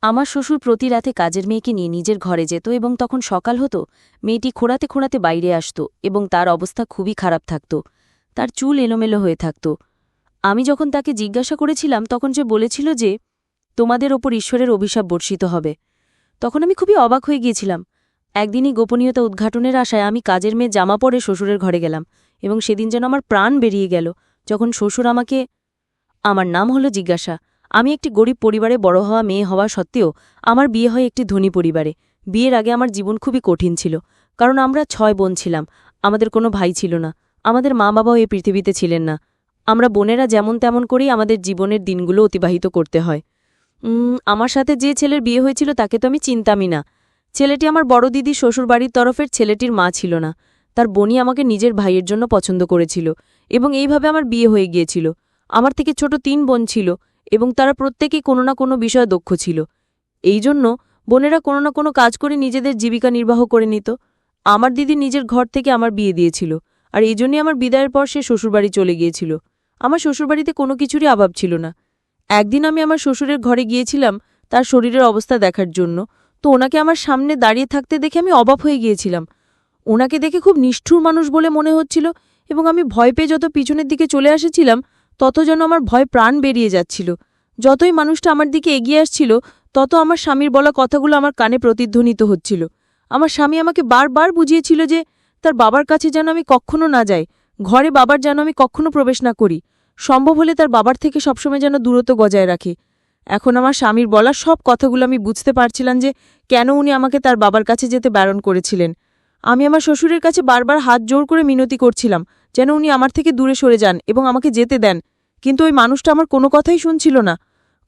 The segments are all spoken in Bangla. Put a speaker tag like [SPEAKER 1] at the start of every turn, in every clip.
[SPEAKER 1] আমার শ্বশুর প্রতি রাতে কাজের মেয়েকে নিয়ে নিজের ঘরে যেত এবং তখন সকাল হতো মেয়েটি খোঁড়াতে খোঁড়াতে বাইরে আসত এবং তার অবস্থা খুবই খারাপ থাকত। তার চুল এলোমেলো হয়ে থাকত। আমি যখন তাকে জিজ্ঞাসা করেছিলাম তখন সে বলেছিল যে তোমাদের ওপর ঈশ্বরের অভিশাপ বর্ষিত হবে। তখন আমি খুবই অবাক হয়ে গিয়েছিলাম। একদিনই গোপনীয়তা উদ্ঘাটনের আশায় আমি কাজের মেয়ে জামা পরে শ্বশুরের ঘরে গেলাম এবং সেদিন যেন আমার প্রাণ বেরিয়ে গেল যখন শ্বশুর আমাকে। আমার নাম হলো জিজ্ঞাসা। আমি একটি গরিব পরিবারে বড় হওয়া মেয়ে হওয়া সত্ত্বেও আমার বিয়ে হয় একটি ধনী পরিবারে। বিয়ের আগে আমার জীবন খুবই কঠিন ছিল, কারণ আমরা 6 বোন ছিলাম। আমাদের কোনো ভাই ছিল না। আমাদের মা বাবাও এই পৃথিবীতে ছিলেন না। আমরা বোনেরা যেমন তেমন করেই আমাদের জীবনের দিনগুলো অতিবাহিত করতে হয়। আমার সাথে যে ছেলের বিয়ে হয়েছিল তাকে তো আমি চিনতামই না। ছেলেটি আমার বড় দিদি শ্বশুরবাড়ির তরফের ছেলেটির মা ছিল না। তার বোনই আমাকে নিজের ভাইয়ের জন্য পছন্দ করেছিল এবং এইভাবে আমার বিয়ে হয়ে গিয়েছিল। আমার থেকে ছোট 3 বোন ছিল এবং তারা প্রত্যেকেই কোনো না কোনো বিষয়ে দক্ষ ছিল। এই জন্য বোনেরা কোনো না কোনো কাজ করে নিজেদের জীবিকা নির্বাহ করে নিত। আমার দিদি নিজের ঘর থেকে আমার বিয়ে দিয়েছিল, আর এই জন্যই আমার বিদায়ের পর সে শ্বশুরবাড়ি চলে গিয়েছিল। আমার শ্বশুরবাড়িতে কোনো কিছুরই অভাব ছিল না। একদিন আমি আমার শ্বশুরের ঘরে গিয়েছিলাম তার শরীরের অবস্থা দেখার জন্য। তো ওনাকে আমার সামনে দাঁড়িয়ে থাকতে দেখে আমি অবাক হয়ে গিয়েছিলাম। ওনাকে দেখে খুব নিষ্ঠুর মানুষ বলে মনে হচ্ছিল এবং আমি ভয় পেয়ে যত পিছনের দিকে চলে এসেছিলাম তত যেন আমার ভয় প্রাণ বেরিয়ে যাচ্ছিল। যতই মানুষটা আমার দিকে এগিয়ে আসছিল তত আমার স্বামীর বলা কথাগুলো আমার কানে প্রতিধ্বনিত হচ্ছিল। আমার স্বামী আমাকে বারবার বুঝিয়েছিল যে তার বাবার কাছে যেন আমি কখনো না যাই, ঘরে বাবার যেন আমি কখনো প্রবেশ না করি, সম্ভব হলে তার বাবার থেকে সবসময় যেন দূরত্ব বজায় রাখি। এখন আমার স্বামীর বলা সব কথাগুলো আমি বুঝতে পারছিলাম যে কেন উনি আমাকে তার বাবার কাছে যেতে বারণ করেছিলেন। আমি আমার শ্বশুরের কাছে বারবার হাত জোর করে মিনতি করছিলাম যেন উনি আমার থেকে দূরে সরে যান এবং আমাকে যেতে দেন, কিন্তু ওই মানুষটা আমার কোনো কথাই শুনছিল না।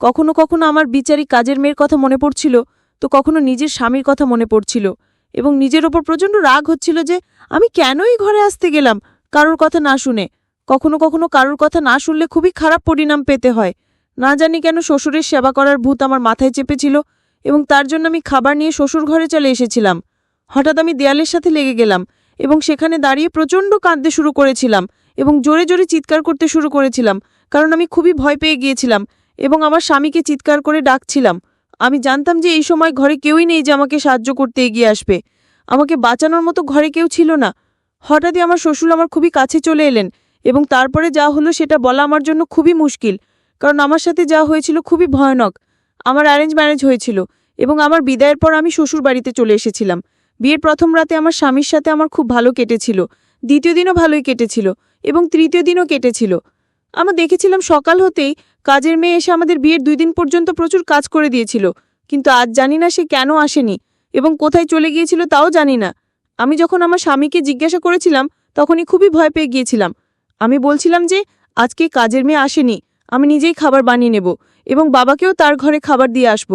[SPEAKER 1] কখনো কখনো আমার বিচারী কাজের মেয়ের কথা মনে পড়ছিল, তো কখনো নিজের স্বামীর কথা মনে পড়ছিল এবং নিজের ওপর প্রচণ্ড রাগ হচ্ছিল যে আমি কেনই ঘরে আসতে গেলাম কারোর কথা না শুনে। কখনো কখনো কারোর কথা না শুনলে খুবই খারাপ পরিণাম পেতে হয়। না জানি কেন শ্বশুরের সেবা করার ভূত আমার মাথায় চেপেছিল এবং তার জন্য আমি খাবার নিয়ে শ্বশুর ঘরে চলে এসেছিলাম। হঠাৎ আমি দেয়ালের সাথে লেগে গেলাম এবং সেখানে দাঁড়িয়ে প্রচণ্ড কাঁদতে শুরু করেছিলাম এবং জোরে জোরে চিৎকার করতে শুরু করেছিলাম, কারণ আমি খুবই ভয় পেয়ে গিয়েছিলাম এবং আমার স্বামীকে চিৎকার করে ডাকছিলাম। আমি জানতাম যে এই সময় ঘরে কেউই নেই যে আমাকে সাহায্য করতে এগিয়ে আসবে। আমাকে বাঁচানোর মতো ঘরে কেউ ছিল না। হঠাৎই আমার শ্বশুর আমার খুবই কাছে চলে এলেন এবং তারপরে যা হলো সেটা বলা আমার জন্য খুবই মুশকিল, কারণ আমার সাথে যা হয়েছিল খুবই ভয়ানক। আমার অ্যারেঞ্জ ম্যারেজ হয়েছিল এবং আমার বিদায়ের পর আমি শ্বশুর বাড়িতে চলে এসেছিলাম। বিয়ের প্রথম রাতে আমার স্বামীর সাথে আমার খুব ভালো কেটেছিল, দ্বিতীয় দিনও ভালোই কেটেছিল এবং তৃতীয় দিনও কেটেছিল। আমরা দেখেছিলাম সকাল হতেই কাজের মেয়ে এসে আমাদের বিয়ের 2 দিন পর্যন্ত প্রচুর কাজ করে দিয়েছিল, কিন্তু আজ জানি না সে কেন আসেনি এবং কোথায় চলে গিয়েছিল তাও জানি না। আমি যখন আমার স্বামীকে জিজ্ঞাসা করেছিলাম তখনই খুবই ভয় পেয়ে গিয়েছিলাম। আমি বলছিলাম যে আজকে কাজের মেয়ে আসেনি, আমি নিজেই খাবার বানিয়ে নেব এবং বাবাকেও তার ঘরে খাবার দিয়ে আসব।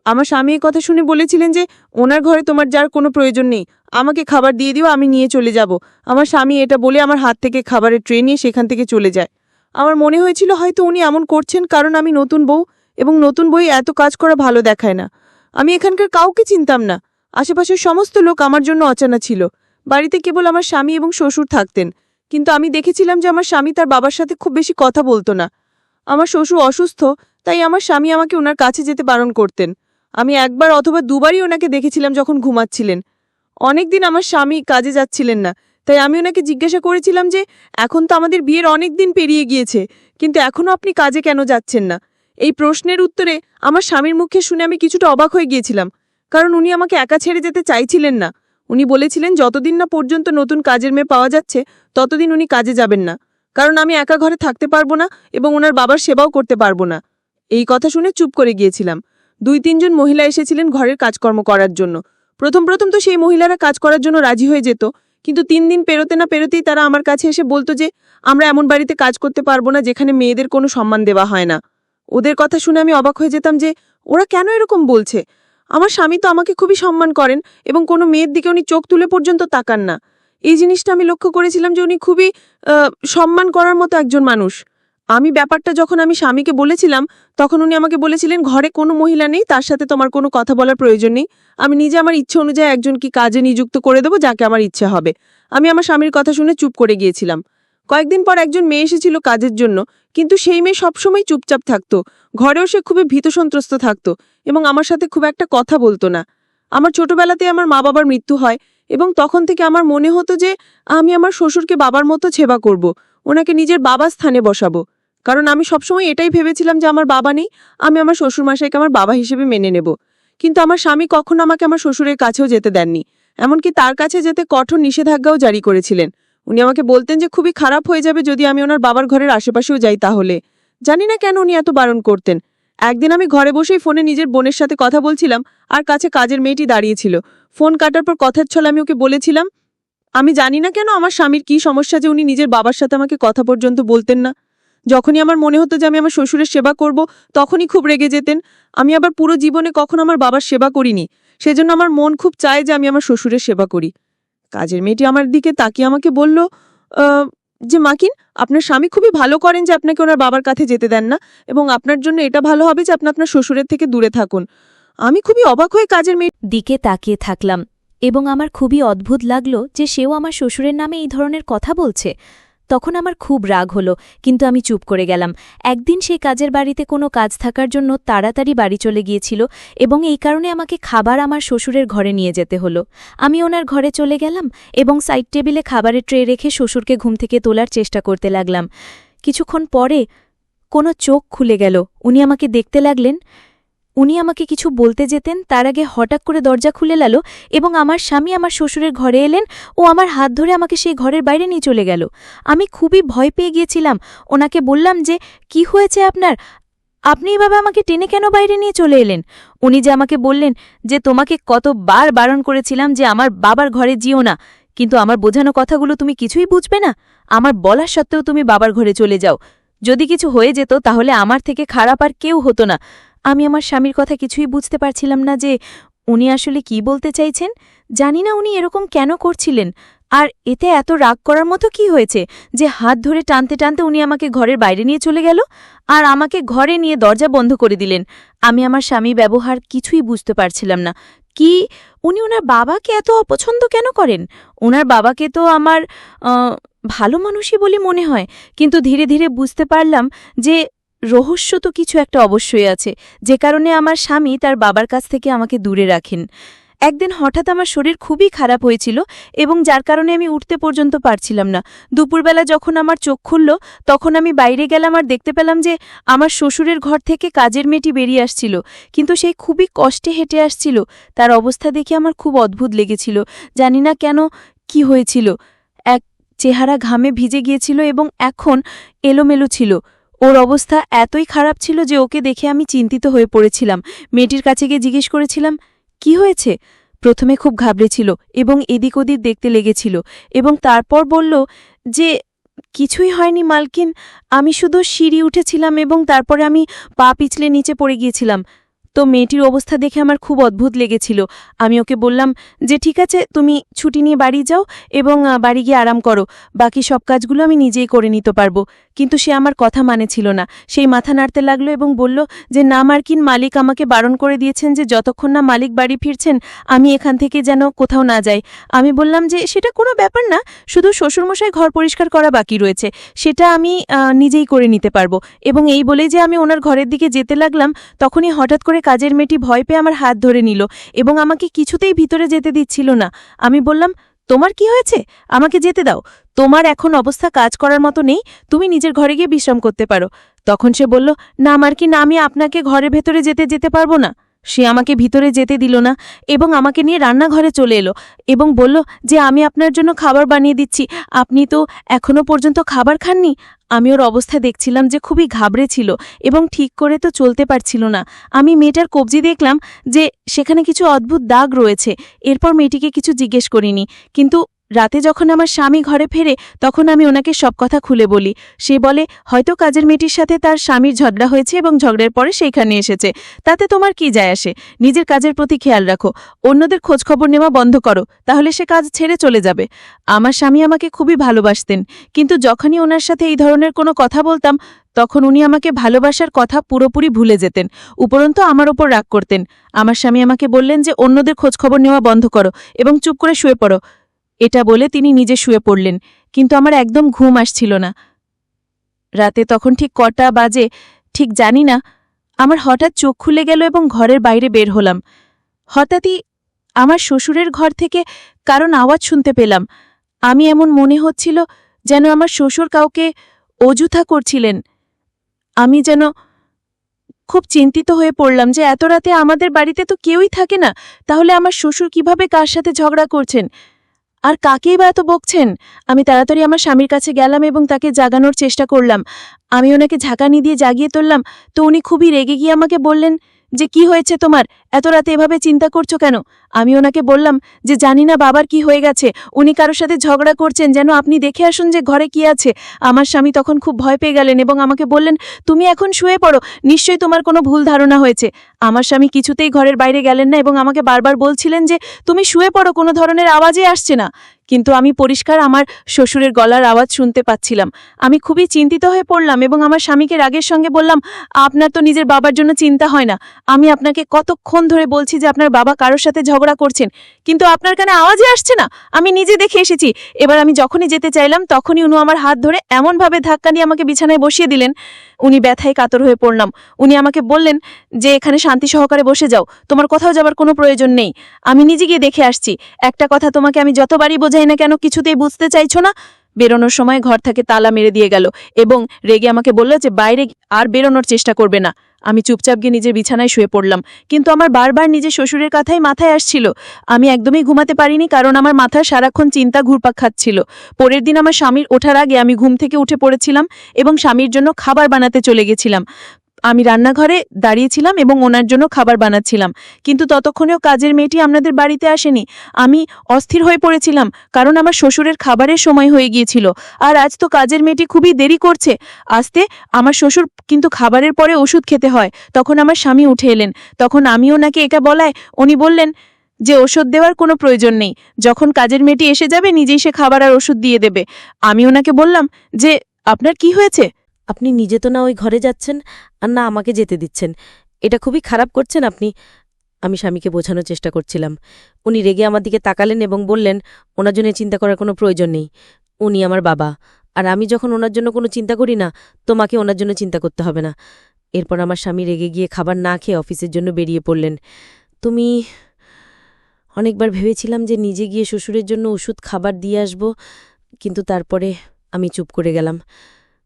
[SPEAKER 1] আমার স্বামী এই কথা শুনে বলেছিলেন যে ওনার ঘরে তোমার যার কোনো প্রয়োজন নেই, আমাকে খাবার দিয়ে দিও, আমি নিয়ে চলে যাব। আমার স্বামী এটা বলে আমার হাত থেকে খাবারের ট্রে নিয়ে সেখান থেকে চলে যায়। আমার মনে হয়েছিল হয়তো উনি এমন করছেন কারণ আমি নতুন বউ এবং নতুন বই এত কাজ করা ভালো দেখায় না। আমি এখানকার কাউকে চিনতাম না। আশেপাশের সমস্ত লোক আমার জন্য অচেনা ছিল। বাড়িতে কেবল আমার স্বামী এবং শ্বশুর থাকতেন, কিন্তু আমি দেখেছিলাম যে আমার স্বামী তার বাবার সাথে খুব বেশি কথা বলতো না। আমার শ্বশুর অসুস্থ, তাই আমার স্বামী আমাকে ওনার কাছে যেতে বারণ করতেন। আমি একবার অথবা দুবারই ওনাকে দেখেছিলাম যখন ঘুমাচ্ছিলেন। অনেকদিন আমার স্বামী কাজে যাচ্ছিলেন না, তাই আমি ওনাকে জিজ্ঞাসা করেছিলাম যে এখন তো আমাদের বিয়ের অনেক দিন পেরিয়ে গিয়েছে, কিন্তু এখনও আপনি কাজে কেন যাচ্ছেন না? এই প্রশ্নের উত্তরে আমার স্বামীর মুখে শুনে আমি কিছুটা অবাক হয়ে গিয়েছিলাম, কারণ উনি আমাকে একা ছেড়ে যেতে চাইছিলেন না। উনি বলেছিলেন যতদিন না পর্যন্ত নতুন কাজের মেয়ে পাওয়া যাচ্ছে ততদিন উনি কাজে যাবেন না, কারণ আমি একা ঘরে থাকতে পারবো না এবং ওনার বাবার সেবাও করতে পারবো না। এই কথা শুনে চুপ করে গিয়েছিলাম। 2-3 জন মহিলা এসেছিলেন ঘরের কাজকর্ম করার জন্য। প্রথম তো সেই মহিলারা কাজ করার জন্য রাজি হয়ে যেত, কিন্তু 3 দিন পেরোতে না পেরোতেই তারা আমার কাছে এসে বলতো যে আমরা এমন বাড়িতে কাজ করতে পারবো না যেখানে মেয়েদের কোনো সম্মান দেওয়া হয় না। ওদের কথা শুনে আমি অবাক হয়ে যেতাম যে ওরা কেন এরকম বলছে। আমার স্বামী তো আমাকে খুবই সম্মান করেন এবং কোনো মেয়ের দিকে উনি চোখ তুলে পর্যন্ত তাকান না। এই জিনিসটা আমি লক্ষ্য করেছিলাম যে উনি খুবই সম্মান করার মতো একজন মানুষ। আমি ব্যাপারটা যখন আমি স্বামীকে বলেছিলাম তখন উনি আমাকে বলেছিলেন ঘরে কোনো মহিলা নেই, তার সাথে তোমার কোনো কথা বলার প্রয়োজন নেই। আমি নিজে আমার ইচ্ছে অনুযায়ী একজনকে কাজে নিযুক্ত করে দেবো যাকে আমার ইচ্ছে হবে। আমি আমার স্বামীর কথা শুনে চুপ করে গিয়েছিলাম।
[SPEAKER 2] কয়েকদিন পর একজন মেয়ে এসেছিল কাজের জন্য, কিন্তু সেই মেয়ে সবসময় চুপচাপ থাকতো। ঘরেও সে খুবই ভীতসন্ত্রস্ত থাকতো এবং আমার সাথে খুব একটা কথা বলতো না। আমার ছোটবেলাতে আমার মা বাবার মৃত্যু হয় এবং তখন থেকে আমার মনে হতো যে আমি আমার শ্বশুরকে বাবার মতো সেবা করব, ওনাকে নিজের বাবার স্থানে বসাবো। কারণ আমি সবসময় এটাই ভেবেছিলাম যে আমার বাবা নেই, আমি আমার শ্বশুরমশাইকে আমার বাবা হিসেবে মেনে নেব। কিন্তু আমার স্বামী কখনো আমাকে আমার শ্বশুরের কাছেও যেতে দেননি, এমনকি তার কাছে যেতে কঠোর নিষেধাজ্ঞাও জারি করেছিলেন। উনি আমাকে বলতেন যে খুবই খারাপ হয়ে যাবে যদি আমি ওনার বাবার ঘরের আশেপাশেও যাই। তাহলে জানি না কেন উনি এত বারণ করতেন। একদিন আমি ঘরে বসেই ফোনে নিজের বোনের সাথে কথা বলছিলাম, আর কাছে কাজের মেয়েটি দাঁড়িয়েছিল। ফোন কাটার পর কথার ছলে আমি ওকে বলেছিলাম, আমি জানি না কেন আমার স্বামীর কি সমস্যা যে উনি নিজের বাবার সাথে আমাকে কথা পর্যন্ত বলতেন না। যখনই আমার মনে হতো যে আমি আমার শ্বশুরের সেবা করব, তখনই খুব রেগে যেতেন। আমি আবার পুরো জীবনে কখনো আমার বাবার সেবা করিনি, সেজন্য আমার মন খুব চায় যে আমি আমার শ্বশুরের সেবা করি। কাজের মেয়েটি আমার দিকে তাকিয়ে আমাকে বলল, যে মাকিন, আপনার স্বামী খুবই ভালো করেন যে আপনাকে ওনার বাবার কাছে যেতে দেন না, এবং আপনার জন্য এটা ভালো হবে যে আপনি আপনার শ্বশুরের থেকে দূরে থাকুন। আমি খুবই অবাক হয়ে কাজের মেয়ে
[SPEAKER 1] দিকে তাকিয়ে থাকলাম এবং আমার খুবই অদ্ভুত লাগল যে সেও আমার শ্বশুরের নামে এই ধরনের কথা বলছে। তখন আমার খুব রাগ হলো, কিন্তু আমি চুপ করে গেলাম। একদিন সেই কাজের বাড়িতে কোনো কাজ থাকার জন্য তাড়াতাড়ি বাড়ি চলে গিয়েছিল এবং এই কারণে আমাকে খাবার আমার শ্বশুরের ঘরে নিয়ে যেতে হলো। আমি ওনার ঘরে চলে গেলাম এবং সাইড টেবিলে খাবারের ট্রে রেখে শ্বশুরকে ঘুম থেকে তোলার চেষ্টা করতে লাগলাম। কিছুক্ষণ পরে কোনো চোখ খুলে গেল। উনি আমাকে দেখতে লাগলেন। উনি আমাকে কিছু বলতে যেতেন, তার আগে হঠাৎ করে দরজা খুলে গেল এবং আমার স্বামী আমার শ্বশুরের ঘরে এলেন ও আমার হাত ধরে আমাকে সেই ঘরের বাইরে নিয়ে চলে গেল। আমি খুবই ভয় পেয়ে গিয়েছিলাম। ওনাকে বললাম যে কি হয়েছে আপনার, আপনি এভাবে আমাকে টেনে কেন বাইরে নিয়ে চলে এলেন? উনি যে আমাকে বললেন যে তোমাকে কতবার বারণ করেছিলাম যে আমার বাবার ঘরে যেও না, কিন্তু আমার বোঝানো কথাগুলো তুমি কিছুই বুঝবে না। আমার বলার সত্ত্বেও তুমি বাবার ঘরে চলে যাও। যদি কিছু হয়ে যেত তাহলে আমার থেকে খারাপ আর কেউ হতো না। আমি আমার স্বামীর কথা কিছুই বুঝতে পারছিলাম না যে উনি আসলে কি বলতে চাইছেন। জানি না উনি এরকম কেন করছিলেন, আর এতে এত রাগ করার মতো কি হয়েছে যে হাত ধরে টানতে টানতে উনি আমাকে ঘরের বাইরে নিয়ে চলে গেল আর আমাকে ঘরে নিয়ে দরজা বন্ধ করে দিলেন। আমি আমার স্বামীর ব্যবহার কিছুই বুঝতে পারছিলাম না। কি উনি ওনার বাবাকে এত অপছন্দ কেন করেন? ওনার বাবাকে তো আমার ভালো মানুষই বলে মনে হয়, কিন্তু ধীরে ধীরে বুঝতে পারলাম যে রহস্য তো কিছু একটা অবশ্যই আছে, যে কারণে আমার স্বামী তার বাবার কাছ থেকে আমাকে দূরে রাখেন। একদিন হঠাৎ আমার শরীর খুবই খারাপ হয়েছিল এবং যার কারণে আমি উঠতে পর্যন্ত পারছিলাম না। দুপুরবেলা যখন আমার চোখ খুলল তখন আমি বাইরে গেলাম আর দেখতে পেলাম যে আমার শ্বশুরের ঘর থেকে কাজের মেয়েটি বেরিয়ে আসছিল, কিন্তু সেই খুবই কষ্টে হেঁটে আসছিল। তার অবস্থা দেখে আমার খুব অদ্ভুত লেগেছিল। জানি না কেন কি হয়েছিল, এক চেহারা ঘামে ভিজে গিয়েছিল এবং এখন এলোমেলো ছিল। ওর অবস্থা এতই খারাপ ছিল যে ওকে দেখে আমি চিন্তিত হয়ে পড়েছিলাম। মেয়েটির কাছে গিয়ে জিজ্ঞেস করেছিলাম, কি হয়েছে? প্রথমে খুব ঘাবড়েছিল এবং এদিক ওদিক দেখতে লেগেছিল এবং তারপর বলল যে কিছুই হয়নি মালকিন, আমি শুধু সিঁড়ি উঠেছিলাম এবং তারপরে আমি পা পিছলে নিচে পড়ে গিয়েছিলাম। তো মেয়েটির অবস্থা দেখে আমার খুব অদ্ভুত লেগেছিল। আমি ওকে বললাম যে ঠিক আছে, তুমি ছুটি নিয়ে বাড়ি যাও এবং বাড়ি গিয়ে আরাম করো, বাকি সব কাজগুলো আমি নিজেই করে নিতে পারবো। কিন্তু সে আমার কথা মানেছিল না। সেই মাথা নাড়তে লাগলো এবং বলল যে না মার্কিন, মালিক আমাকে বারণ করে দিয়েছেন যে যতক্ষণ না মালিক বাড়ি ফিরছেন আমি এখান থেকে যেন কোথাও না যাই। আমি বললাম যে সেটা কোনো ব্যাপার না, শুধু শ্বশুরমশাই ঘর পরিষ্কার করা বাকি রয়েছে, সেটা আমি নিজেই করে নিতে পারবো। এবং এই বলেই যে আমি ওনার ঘরের দিকে যেতে লাগলাম, তখনই হঠাৎ করে কাজের মেয়েটি ভয় পেয়ে আমার হাত ধরে নিল এবং আমাকে কিছুতেই ভিতরে যেতে দিচ্ছিল না। আমি বললাম, তোমার কি হয়েছে? আমাকে যেতে দাও, তোমার এখন অবস্থা কাজ করার মতো নেই, তুমি নিজের ঘরে গিয়ে বিশ্রাম করতে পারো। তখন সে বলল, না মার্কিন, আমি আপনাকে ঘরের ভেতরে যেতে পারবো না। সে আমাকে ভিতরে যেতে দিল না এবং আমাকে নিয়ে রান্নাঘরে চলে এলো এবং বলল যে আমি আপনার জন্য খাবার বানিয়ে দিচ্ছি, আপনি তো এখনো পর্যন্ত খাবার খাননি। আমি ওর অবস্থা দেখছিলাম যে খুবই ঘাবড়ে ছিল এবং ঠিক করে তো চলতে পারছিল না। আমি মেয়েটার কবজি দেখলাম যে সেখানে কিছু অদ্ভুত দাগ রয়েছে। এরপর মেয়েটিকে কিছু জিজ্ঞেস করিনি, কিন্তু রাতে যখন আমার স্বামী ঘরে ফেরে তখন আমি ওনাকে সব কথা খুলে বলি। সে বলে হয়তো কাজের মেয়েটির সাথে তার স্বামীর ঝগড়া হয়েছে এবং ঝগড়ার পরে সেইখানে এসেছে, তাতে তোমার কি যায় আসে? নিজের কাজের প্রতি খেয়াল রাখো, অন্যদের খোঁজখবর নেওয়া বন্ধ করো, তাহলে সে কাজ ছেড়ে চলে যাবে। আমার স্বামী আমাকে খুবই ভালোবাসতেন, কিন্তু যখনই ওনার সাথে এই ধরনের কোনো কথা বলতাম তখন উনি আমাকে ভালোবাসার কথা পুরোপুরি ভুলে যেতেন, উপরন্তু আমার ওপর রাগ করতেন। আমার স্বামী আমাকে বললেন যে অন্যদের খোঁজখবর নেওয়া বন্ধ করো এবং চুপ করে শুয়ে পড়ো।
[SPEAKER 3] এটা বলে তিনি নিজে শুয়ে পড়লেন, কিন্তু আমার একদম ঘুম আসছিল না। রাতে তখন ঠিক কটা বাজে ঠিক জানি না, আমার হঠাৎ চোখ খুলে গেল এবং ঘরের বাইরে বের হলাম। হঠাৎই আমার শ্বশুরের ঘর থেকে কারণ আওয়াজ শুনতে পেলাম। আমি এমন মনে হচ্ছিল যেন আমার শ্বশুর কাউকে অযথা করছিলেন। আমি যেন খুব চিন্তিত হয়ে পড়লাম যে এত রাতে আমাদের বাড়িতে তো কেউই থাকে না, তাহলে আমার শ্বশুর কিভাবে কার সাথে ঝগড়া করছেন আর কাকেই বা এত বকছেন। আমি তাড়াতাড়ি আমার স্বামীর কাছে গেলাম এবং তাকে জাগানোর চেষ্টা করলাম। আমি ওনাকে ঝাঁকানি দিয়ে জাগিয়ে তুললাম, তো উনি খুবই রেগে গিয়ে আমাকে বললেন যে কি হয়েছে তোমার, এত রাতে এভাবে চিন্তা করছো কেন? আমি ওনাকে বললাম যে জানি না বাবার কি হয়ে গেছে, উনি কারোর সাথে ঝগড়া করছেন, যেন আপনি দেখে আসুন যে ঘরে কি আছে। আমার স্বামী তখন খুব ভয় পেয়ে গেলেন এবং আমাকে বললেন, তুমি এখন শুয়ে পড়ো, নিশ্চয়ই তোমার কোনো ভুল ধারণা হয়েছে। আমার স্বামী কিছুতেই ঘরের বাইরে গেলেন না এবং আমাকে বারবার বলছিলেন যে তুমি শুয়ে পড়ো, কোনো ধরনের আওয়াজই আসছে না। কিন্তু আমি পরিষ্কার আমার শ্বশুরের গলার আওয়াজ শুনতে পাচ্ছিলাম। আমি খুবই চিন্তিত হয়ে পড়লাম এবং আমার স্বামীকে রাগের সঙ্গে বললাম, আপনার তো নিজের বাবার জন্য চিন্তা হয় না। আমি আপনাকে কতক্ষণ ধরে বলছি যে আপনার বাবা কারোর সাথে ঝগড়া করছেন, কিন্তু আপনার কানে আওয়াজই আসছে না। আমি নিজে দেখে এসেছি। এবার আমি যখনই যেতে চাইলাম তখনই উনি আমার হাত ধরে এমনভাবে ধাক্কা দিয়ে আমাকে বিছানায় বসিয়ে দিলেন। উনি ব্যথায় কাতর হয়ে পড়লাম। উনি আমাকে বললেন যে এখানে শান্তি সহকারে বসে যাও, তোমার কোথাও যাবার কোনো প্রয়োজন নেই। আমি নিজে গিয়ে দেখে আসছি। একটা কথা তোমাকে আমি যতবারই বোঝাই না কেন, কিছুতেই বুঝতে চাইছো না। বেরোনোর সময় ঘর থেকে তালা মেরে দিয়ে গেল এবং রেগে আমাকে বলল যে বাইরে আর বেরোনোর চেষ্টা করবে না। আমি চুপচাপ গিয়ে নিজের বিছানায় শুয়ে পড়লাম, কিন্তু আমার বারবার নিজের শ্বশুরের কথাই মাথায় আসছিল। আমি একদমই ঘুমাতে পারিনি, কারণ আমার মাথায় সারাক্ষণ চিন্তা ঘুরপাক খাচ্ছিল। পরের দিন আমার স্বামীর ওঠার আগে আমি ঘুম থেকে উঠে পড়েছিলাম এবং স্বামীর জন্য খাবার বানাতে চলে গেছিলাম। আমি রান্নাঘরে দাঁড়িয়েছিলাম এবং ওনার জন্য খাবার বানাচ্ছিলাম, কিন্তু ততক্ষণেও কাজের মেয়েটি আপনাদের বাড়িতে আসেনি। আমি অস্থির হয়ে পড়েছিলাম, কারণ আমার শ্বশুরের খাবারের সময় হয়ে গিয়েছিল আর আজ তো কাজের মেয়েটি খুবই দেরি করছে আসতে। আমার শ্বশুর কিন্তু খাবারের পরে ওষুধ খেতে হয়। তখন আমার স্বামী উঠে এলেন। তখন আমি ওনাকে এটা বলায় উনি বললেন যে ওষুধ দেওয়ার কোনো প্রয়োজন নেই, যখন কাজের মেয়েটি এসে যাবে নিজেই সে খাবার আর ওষুধ দিয়ে দেবে। আমি ওনাকে বললাম যে আপনার কি হয়েছে?
[SPEAKER 1] আপনি নিজে তো না ওই ঘরে যাচ্ছেন আর না আমাকে যেতে দিচ্ছেন, এটা খুবই খারাপ করছেন আপনি। আমি স্বামীকে বোঝানোর চেষ্টা করছিলাম। উনি রেগে আমার দিকে তাকালেন এবং বললেন, ওনার জন্য চিন্তা করার কোনো প্রয়োজন নেই, উনি আমার বাবা, আর আমি যখন ওনার জন্য কোনো চিন্তা করি না, তোমাকে ওনার জন্য চিন্তা করতে হবে না। এরপর আমার স্বামী রেগে গিয়ে খাবার না খেয়ে অফিসের জন্য বেরিয়ে পড়লেন। তুমি অনেকবার ভেবেছিলাম যে নিজে গিয়ে শ্বশুরের জন্য ওষুধ খাবার দিয়ে আসব, কিন্তু তারপরে আমি চুপ করে গেলাম।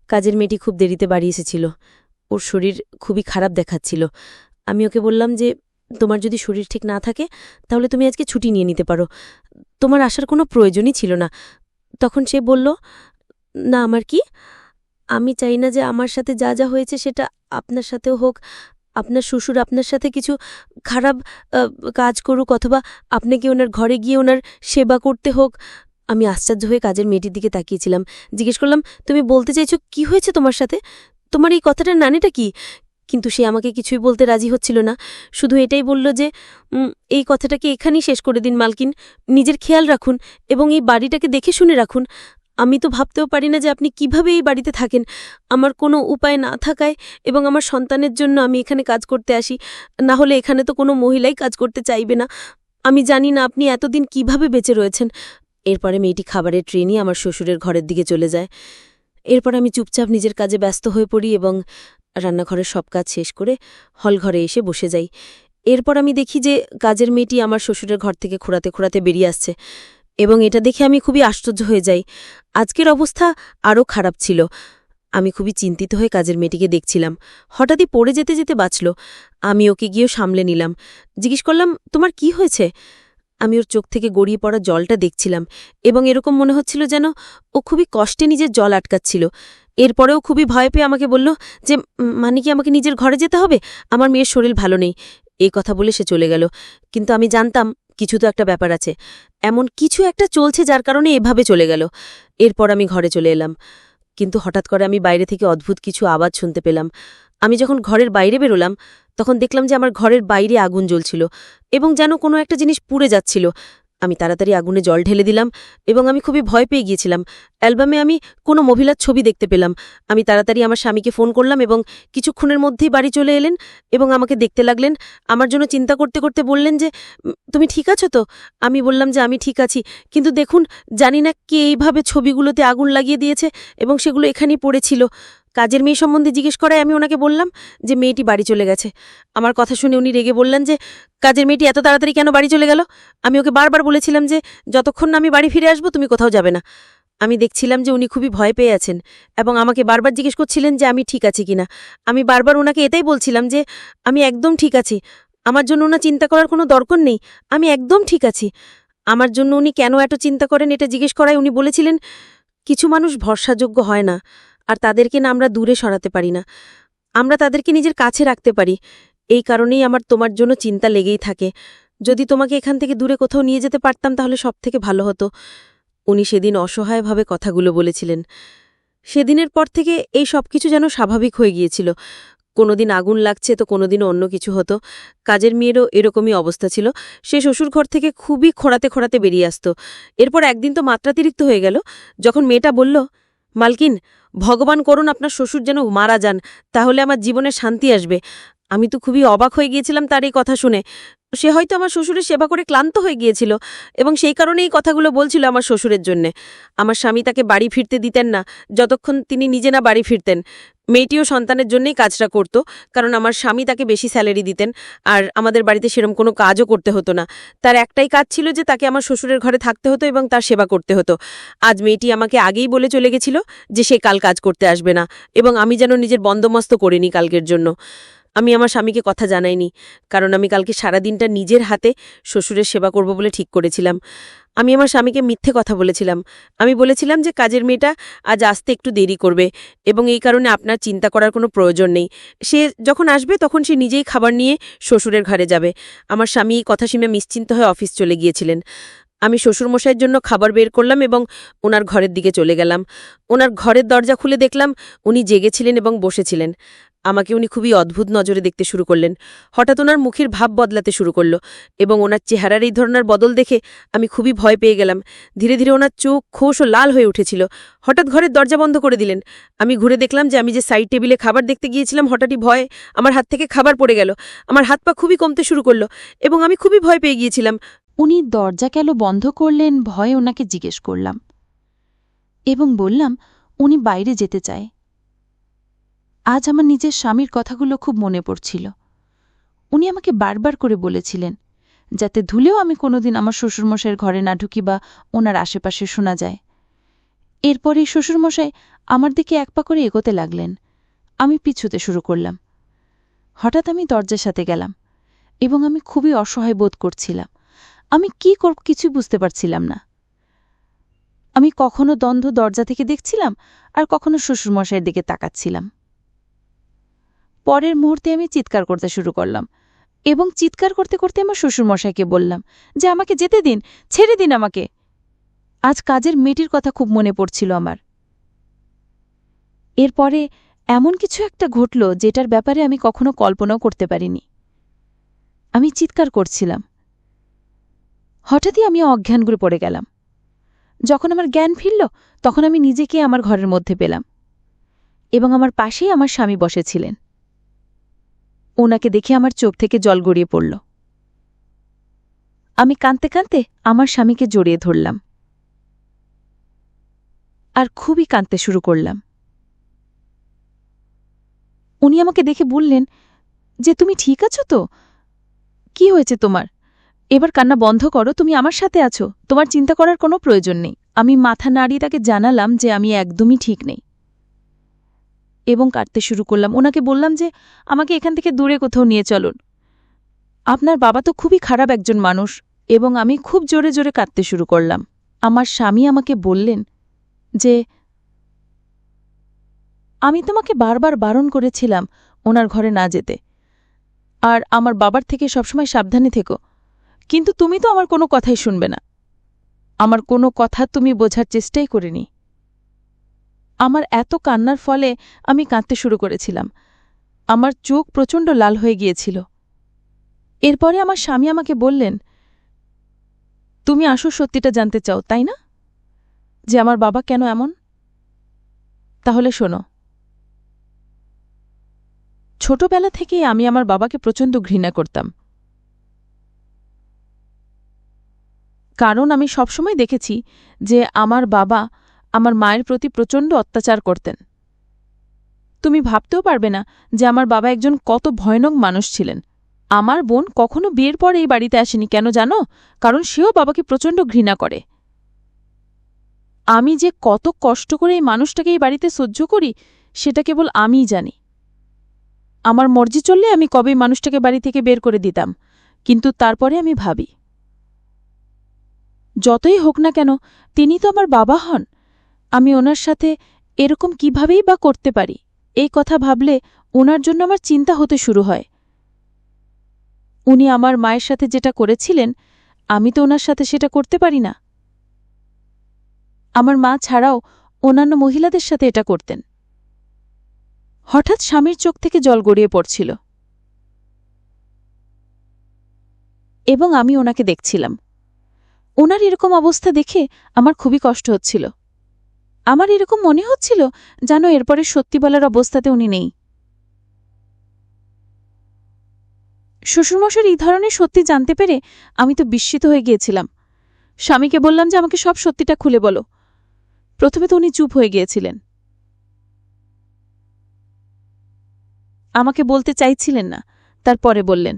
[SPEAKER 1] কাজের মেয়েটি খুব দেরিতে বাড়ি এসেছিল, ওর শরীর খুবই খারাপ দেখাচ্ছিল। আমি ওকে বললাম যে তোমার যদি শরীর ঠিক না থাকে তাহলে তুমি আজকে ছুটি নিয়ে নিতে পারো, তোমার আসার কোনো প্রয়োজনই ছিল না। তখন সে বলল, না আমার কি, আমি চাই না যে আমার সাথে যা যা হয়েছে সেটা আপনার সাথেও হোক, আপনার শ্বশুর আপনার সাথে কিছু খারাপ কাজ করুক, অথবা আপনাকে ওনার ঘরে গিয়ে ওনার সেবা করতে হোক। আমি আশ্চর্য হয়ে কাজের মেয়েটির দিকে তাকিয়েছিলাম। জিজ্ঞেস করলাম, তুমি বলতে চাইছো কি হয়েছে তোমার সাথে, তোমার এই কথাটার নানিটা কি? কিন্তু সে আমাকে কিছুই বলতে রাজি হচ্ছিল না, শুধু এটাই বলল যে এই কথাটাকে এখানেই শেষ করে দিন মালকিন, নিজের খেয়াল রাখুন এবং এই বাড়িটাকে দেখে শুনে রাখুন। আমি তো ভাবতেও পারি না যে আপনি কিভাবে এই বাড়িতে থাকেন। আমার কোনো উপায় না থাকায় এবং আমার সন্তানের জন্য আমি এখানে কাজ করতে আসি, না হলে এখানে তো কোনো মহিলাই কাজ করতে চাইবে না। আমি জানি না আপনি এতদিন কিভাবে বেঁচে রয়েছেন। এরপরে মেয়েটি খাবারের ট্রে নিয়ে আমার শ্বশুরের ঘরের দিকে চলে যায়। এরপর আমি চুপচাপ নিজের কাজে ব্যস্ত হয়ে পড়ি এবং রান্নাঘরের সব কাজ শেষ করে হলঘরে এসে বসে যাই। এরপর আমি দেখি যে কাজের মেয়েটি আমার শ্বশুরের ঘর থেকে খোঁড়াতে খোঁড়াতে বেরিয়ে আসছে এবং এটা দেখে আমি খুবই আশ্চর্য হয়ে যাই। আজকের অবস্থা আরও খারাপ ছিল। আমি খুবই চিন্তিত হয়ে কাজের মেয়েটিকে দেখছিলাম। হঠাৎই পড়ে যেতে যেতে বাঁচল। আমি ওকে গিয়েও সামলে নিলাম। জিজ্ঞেস করলাম, তোমার কি হয়েছে? আমি ওর চোখ থেকে গড়িয়ে পড়া জলটা দেখছিলাম এবং এরকম মনে হচ্ছিল যেন ও খুবই কষ্টে নিজের জল আটকাচ্ছিল। এরপরেও খুবই ভয় পেয়ে আমাকে বলল যে মানে কি আমাকে নিজের ঘরে যেতে হবে, আমার মেয়ের শরীর ভালো নেই। এই কথা বলে সে চলে গেল। কিন্তু আমি জানতাম কিছু তো একটা ব্যাপার আছে, এমন কিছু একটা চলছে যার কারণে এভাবে চলে গেল। এরপর আমি ঘরে চলে এলাম, কিন্তু হঠাৎ করে আমি বাইরে থেকে অদ্ভুত কিছু আওয়াজ শুনতে পেলাম। আমি যখন ঘরের বাইরে বেরোলাম তখন দেখলাম যে আমার ঘরের বাইরে আগুন জ্বলছিল এবং যেন কোনো একটা জিনিস পুড়ে যাচ্ছিল। আমি তাড়াতাড়ি আগুনে জল ঢেলে দিলাম এবং আমি খুবই ভয় পেয়ে গিয়েছিলাম। অ্যালবামে আমি কোনো মহিলার ছবি দেখতে পেলাম। আমি তাড়াতাড়ি আমার স্বামীকে ফোন করলাম এবং কিছুক্ষণের মধ্যেই বাড়ি চলে এলেন এবং আমাকে দেখতে লাগলেন। আমার জন্য চিন্তা করতে করতে বললেন যে, তুমি ঠিক আছো তো? আমি বললাম যে আমি ঠিক আছি, কিন্তু দেখুন, জানি না কে এইভাবে ছবিগুলোতে আগুন লাগিয়ে দিয়েছে এবং সেগুলো এখানেই পড়েছিল। কাজের মেয়ে সম্বন্ধে জিজ্ঞেস করায় আমি ওনাকে বললাম যে মেয়েটি বাড়ি চলে গেছে। আমার কথা শুনে উনি রেগে বললেন যে, কাজের মেয়েটি এত তাড়াতাড়ি কেন বাড়ি চলে গেল? আমি ওকে বারবার বলেছিলাম যে যতক্ষণ না আমি বাড়ি ফিরে আসবো তুমি কোথাও যাবে না। আমি দেখছিলাম যে উনি খুবই ভয় পেয়ে আছেন এবং আমাকে বারবার জিজ্ঞেস করছিলেন যে আমি ঠিক আছি কিনা। আমি বারবার ওনাকে এটাই বলছিলাম যে আমি একদম ঠিক আছি, আমার জন্য ওনা চিন্তা করার কোনো দরকার নেই, আমি একদম ঠিক আছি। আমার জন্য উনি কেন এত চিন্তা করেন এটা জিজ্ঞেস করায় উনি বলেছিলেন, কিছু মানুষ ভরসাযোগ্য হয় না, আর তাদেরকে না আমরা দূরে সরাতে পারি না, আমরা তাদেরকে নিজের কাছে রাখতে পারি। এই কারণেই আমার তোমার জন্য চিন্তা লেগেই থাকে। যদি তোমাকে এখান থেকে দূরে কোথাও নিয়ে যেতে পারতাম তাহলে সবথেকে ভালো হতো। উনি সেদিন অসহায়ভাবে কথাগুলো বলেছিলেন। সেদিনের পর থেকে এই সব কিছু যেন স্বাভাবিক হয়ে গিয়েছিল। কোনোদিন আগুন লাগছে তো কোনোদিনও অন্য কিছু হতো। কাজের মেয়েরও এরকমই অবস্থা ছিল। সে শ্বশুর ঘর থেকে খুবই খোঁড়াতে খোঁড়াতে বেরিয়ে আসত। এরপর একদিন তো মাত্রাতিরিক্ত হয়ে গেল, যখন মেয়েটা বলল, মালকিন, ভগবান করুন আপনার শ্বশুর যেন মারা যান, তাহলে আমার জীবনে শান্তি আসবে। আমি তো খুবই অবাক হয়ে গিয়েছিলাম তার এই কথা শুনে। সে হয়তো আমার শ্বশুরের সেবা করে ক্লান্ত হয়ে গিয়েছিল এবং সেই কারণে এই কথাগুলো বলছিল আমার শ্বশুরের জন্যে। আমার স্বামী তাকে বাড়ি ফিরতে দিতেন না যতক্ষণ তিনি নিজে না বাড়ি ফিরতেন। মেয়েটিও সন্তানের জন্যই কাজটা করত, কারণ আমার স্বামী তাকে বেশি স্যালারি দিতেন আর আমাদের বাড়িতে সেরম কোনো কাজও করতে হতো না। তার একটাই কাজ ছিল যে তাকে আমার শ্বশুরের ঘরে থাকতে হতো এবং তার সেবা করতে হতো। আজ মেয়েটি আমাকে আগেই বলে চলে গেছিল যে সে কাল কাজ করতে আসবে না এবং আমি যেন নিজের বন্দোবস্ত করে নিই কালকের জন্য। আমি আমার স্বামীকে কথা জানাইনি, কারণ আমি কালকে সারাদিনটা নিজের হাতে শ্বশুরের সেবা করব বলে ঠিক করেছিলাম। আমি আমার স্বামীকে মিথ্যে কথা বলেছিলাম। আমি বলেছিলাম যে কাজের মেয়েটা আজ আসতে একটু দেরি করবে এবং এই কারণে আপনার চিন্তা করার কোনো প্রয়োজন নেই। সে যখন আসবে তখন সে নিজেই খাবার নিয়ে শ্বশুরের ঘরে যাবে। আমার স্বামী এই কথা শুনে নিশ্চিন্ত হয়ে অফিস চলে গিয়েছিলেন। আমি শ্বশুরমশাইয়ের জন্য খাবার বের করলাম এবং ওনার ঘরের দিকে চলে গেলাম। ওনার ঘরের দরজা খুলে দেখলাম উনি জেগেছিলেন এবং বসেছিলেন। আমাকে উনি খুবই অদ্ভুত নজরে দেখতে শুরু করলেন। হঠাৎ ওনার মুখের ভাব বদলাতে শুরু করল এবং ওনার চেহারার এই ধরনের বদল দেখে আমি খুবই ভয় পেয়ে গেলাম। ধীরে ধীরে ওনার চোখ খোশ ও লাল হয়ে উঠেছিল। হঠাৎ ঘরের দরজা বন্ধ করে দিলেন। আমি ঘুরে দেখলাম যে আমি যে সাইড টেবিলে খাবার দেখতে গিয়েছিলাম, হঠাৎই ভয়ে আমার হাত থেকে খাবার পড়ে গেল। আমার হাত পা খুবই কমতে শুরু করল এবং আমি খুবই ভয় পেয়ে গিয়েছিলাম।
[SPEAKER 4] উনি দরজা কেন বন্ধ করলেন ভয়ে ওনাকে জিজ্ঞেস করলাম এবং বললাম উনি বাইরে যেতে চায়। আজ আমার নিজের স্বামীর কথাগুলো খুব মনে পড়ছিল। উনি আমাকে বারবার করে বলেছিলেন যাতে ধুলেও আমি কোনোদিন আমার শ্বশুরমশাইয়ের ঘরে না ঢুকি বা ওনার আশেপাশে শোনা যায়। এরপর এই শ্বশুরমশাই আমার দিকে এক পা করে এগোতে লাগলেন। আমি পিছুতে শুরু করলাম। হঠাৎ আমি দরজার সাথে গেলাম এবং আমি খুবই অসহায় বোধ করছিলাম। আমি কি করব কিছুই বুঝতে পারছিলাম না। আমি কখনো দ্বন্দ্ব দরজা থেকে দেখছিলাম আর কখনো শ্বশুরমশাইয়ের দিকে তাকাচ্ছিলাম। পরের মুহূর্তে আমি চিৎকার করতে শুরু করলাম এবং চিৎকার করতে করতে আমার শ্বশুরমশাইকে বললাম যে আমাকে যেতে দিন, ছেড়ে দিন আমাকে। আজ কাজের মেয়েটির কথা খুব মনে পড়ছিল আমার। এরপরে এমন কিছু একটা ঘটল যেটার ব্যাপারে আমি কখনো কল্পনাও করতে পারিনি। আমি চিৎকার করছিলাম। হঠাৎই আমি অজ্ঞান করে পড়ে গেলাম। যখন আমার জ্ঞান ফিরল তখন আমি নিজেকে আমার ঘরের মধ্যে পেলাম এবং আমার পাশেই আমার স্বামী বসেছিলেন। ওনাকে দেখে আমার চোখ থেকে জল গড়িয়ে পড়ল। আমি কাঁদতে কাঁদতে আমার স্বামীকে জড়িয়ে ধরলাম আর খুবই কাঁদতে শুরু করলাম। উনি আমাকে দেখে বললেন যে তুমি ঠিক আছো তো? কি হয়েছে তোমার? এবার কান্না বন্ধ করো, তুমি আমার সাথে আছো, তোমার চিন্তা করার কোনো প্রয়োজন নেই। আমি মাথা নাড়িয়ে তাকে জানালাম যে আমি একদমই ঠিক নেই এবং কাঁদতে শুরু করলাম। ওনাকে বললাম যে আমাকে এখান থেকে দূরে কোথাও নিয়ে চলুন, আপনার বাবা তো খুবই খারাপ একজন মানুষ। এবং আমি খুব জোরে জোরে কাঁদতে শুরু করলাম। আমার স্বামী আমাকে বললেন যে আমি তোমাকে বারবার বারণ করেছিলাম ওনার ঘরে না যেতে আর আমার বাবার থেকে সবসময় সাবধানে থেকো, কিন্তু তুমি তো আমার কোনো কথাই শুনবে না। আমার কোনো কথা তুমি বোঝার চেষ্টাই করিনি। আমার এত কান্নার ফলে আমি কাঁদতে শুরু করেছিলাম। আমার চোখ প্রচণ্ড লাল হয়ে গিয়েছিল। এরপরে আমার স্বামী আমাকে বললেন
[SPEAKER 3] তুমি আসল সত্যিটা জানতে চাও তাই না, যে আমার বাবা কেন এমন? তাহলে শোনো, ছোটবেলা থেকেই আমি আমার বাবাকে প্রচণ্ড ঘৃণা করতাম। কারণ আমি সবসময় দেখেছি যে আমার বাবা আমার মায়ের প্রতি প্রচণ্ড অত্যাচার করতেন। তুমি ভাবতেও পারবে না যে আমার বাবা একজন কত ভয়ানক মানুষ ছিলেন। আমার বোন কখনো বিয়ের পর এই বাড়িতে আসেনি, কেন জানো? কারণ সেও বাবাকে প্রচণ্ড ঘৃণা করে। আমি যে কত কষ্ট করে এই মানুষটাকে এই বাড়িতে সহ্য করি সেটা কেবল আমিই জানি। আমার মর্জি চললে আমি কবেই মানুষটাকে বাড়ি থেকে বের করে দিতাম, কিন্তু তারপরে আমি ভাবি, যতই হোক না কেন তিনি তো আমার বাবা হন, আমি ওনার সাথে এরকম কিভাবেই বা করতে পারি? এই কথা ভাবলে ওনার জন্য আমার চিন্তা হতে শুরু হয়। উনি আমার মায়ের সাথে যেটা করেছিলেন, আমি তো ওনার সাথে সেটা করতে পারি না। আমার মা ছাড়াও অন্যান্য মহিলাদের সাথে এটা করতেন। হঠাৎ স্বামীর চোখ থেকে জল গড়িয়ে পড়ছিল এবং আমি ওনাকে দেখছিলাম। ওনার এরকম অবস্থা দেখে আমার খুবই কষ্ট হচ্ছিল। আমার এরকম মনে হচ্ছিল যেন এরপরে সত্যি বলার অবস্থাতে উনি নেই। শ্বশুরমশাইয়ের এই ধরনের সত্যি জানতে পেরে আমি তো বিস্মিত হয়ে গিয়েছিলাম। স্বামীকে বললাম যে আমাকে সব সত্যিটা খুলে বলো। প্রথমে তো উনি চুপ হয়ে গিয়েছিলেন, আমাকে বলতে চাইছিলেন না। তারপরে বললেন,